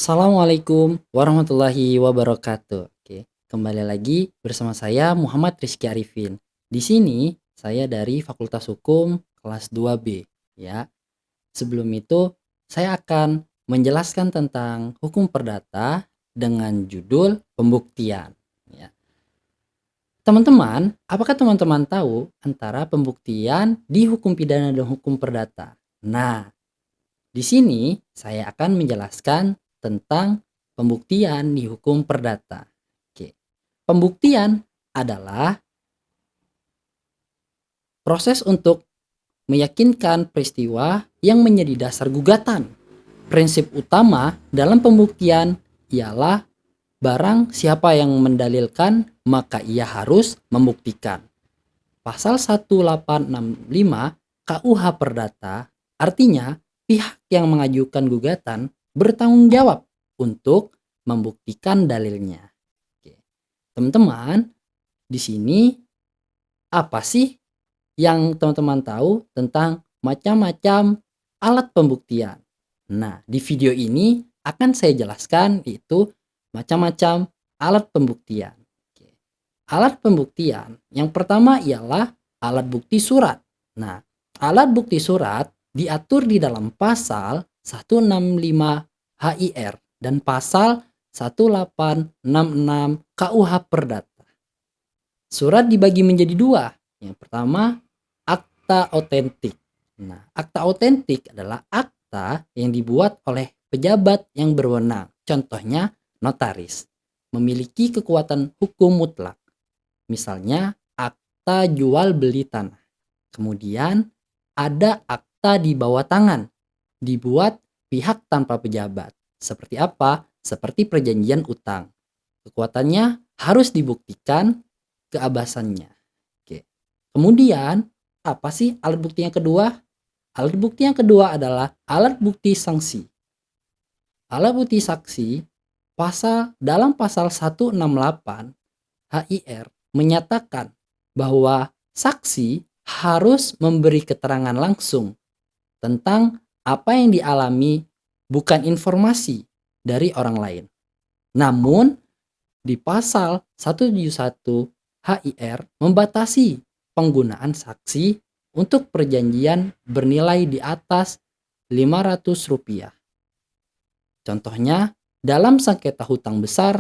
Assalamualaikum warahmatullahi wabarakatuh. Oke, kembali lagi bersama saya Muhammad Rizky Arifin. Di sini saya dari Fakultas Hukum kelas 2B ya. Sebelum itu saya akan menjelaskan tentang hukum perdata dengan judul pembuktian ya. Teman-teman, apakah teman-teman tahu antara pembuktian di hukum pidana dan hukum perdata? Nah, di sini saya akan menjelaskan tentang pembuktian di hukum perdata. Oke. Pembuktian adalah proses untuk meyakinkan peristiwa yang menjadi dasar gugatan. Prinsip utama dalam pembuktian ialah barang siapa yang mendalilkan maka ia harus membuktikan. Pasal 1865 KUH Perdata artinya pihak yang mengajukan gugatan bertanggung jawab untuk membuktikan dalilnya. Oke. Teman-teman, di sini apa sih yang teman-teman tahu tentang macam-macam alat pembuktian? Nah, di video ini akan saya jelaskan itu macam-macam alat pembuktian. Oke. Alat pembuktian yang pertama ialah alat bukti surat. Nah, alat bukti surat diatur di dalam pasal 165 HIR dan pasal 1866 KUH Perdata. Surat dibagi menjadi dua. Yang pertama, akta otentik. Nah, akta otentik adalah akta yang dibuat oleh pejabat yang berwenang. Contohnya, notaris. Memiliki kekuatan hukum mutlak. Misalnya, akta jual beli tanah. Kemudian, ada akta di bawah tangan. Dibuat pihak tanpa pejabat. Seperti apa? Seperti perjanjian utang. Kekuatannya harus dibuktikan keabasannya. Oke. Kemudian, apa sih alat bukti yang kedua? Alat bukti yang kedua adalah alat bukti sanksi. Alat bukti saksi dalam pasal 168 HIR menyatakan bahwa saksi harus memberi keterangan langsung tentang apa yang dialami, bukan informasi dari orang lain. Namun, di pasal 171 HIR membatasi penggunaan saksi untuk perjanjian bernilai di atas Rp500. Contohnya, dalam sengketa hutang besar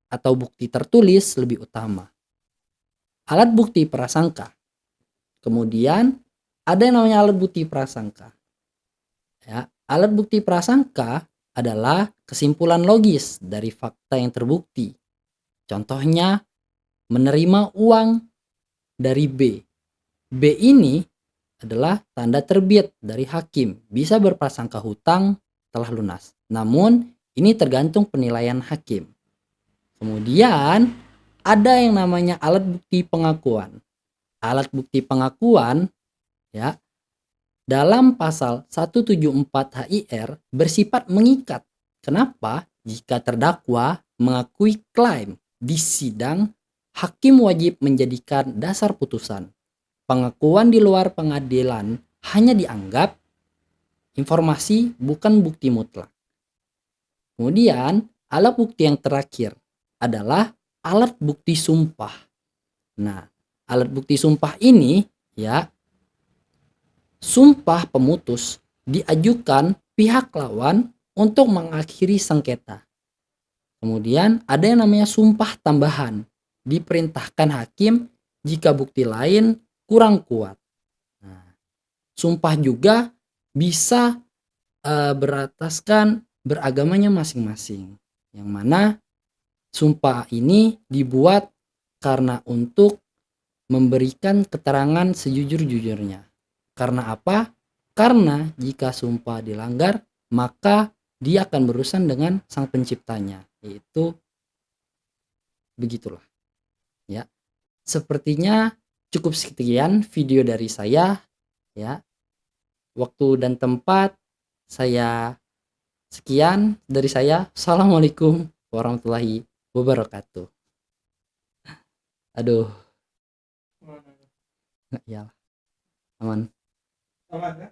atau bukti tertulis lebih utama. Alat bukti prasangka. Kemudian ada yang namanya alat bukti prasangka. Ya, alat bukti prasangka adalah kesimpulan logis dari fakta yang terbukti. Contohnya, menerima uang dari B. B ini adalah tanda terbit dari hakim, bisa berprasangka hutang telah lunas. Namun, ini tergantung penilaian hakim. Kemudian, ada yang namanya alat bukti pengakuan. Alat bukti pengakuan ya dalam pasal 174 HIR bersifat mengikat. Kenapa? Jika terdakwa mengakui klaim di sidang, hakim wajib menjadikan dasar putusan. Pengakuan di luar pengadilan hanya dianggap informasi, bukan bukti mutlak. Kemudian, alat bukti yang terakhir adalah alat bukti sumpah. Nah, alat bukti sumpah ini ya, sumpah pemutus diajukan pihak lawan untuk mengakhiri sengketa. Kemudian ada yang namanya sumpah tambahan. Diperintahkan hakim jika bukti lain kurang kuat. Nah, sumpah juga bisa berataskan beragamanya masing-masing. Yang mana sumpah ini dibuat karena untuk memberikan keterangan sejujur-jujurnya. Karena apa? Karena jika sumpah dilanggar, maka dia akan berurusan dengan sang penciptanya. Yaitu begitulah. Ya. Sepertinya cukup sekian video dari saya ya. Waktu dan tempat saya sekian dari saya. Assalamualaikum warahmatullahi wabarakatuh. Aduh, ya aman. Aman ya?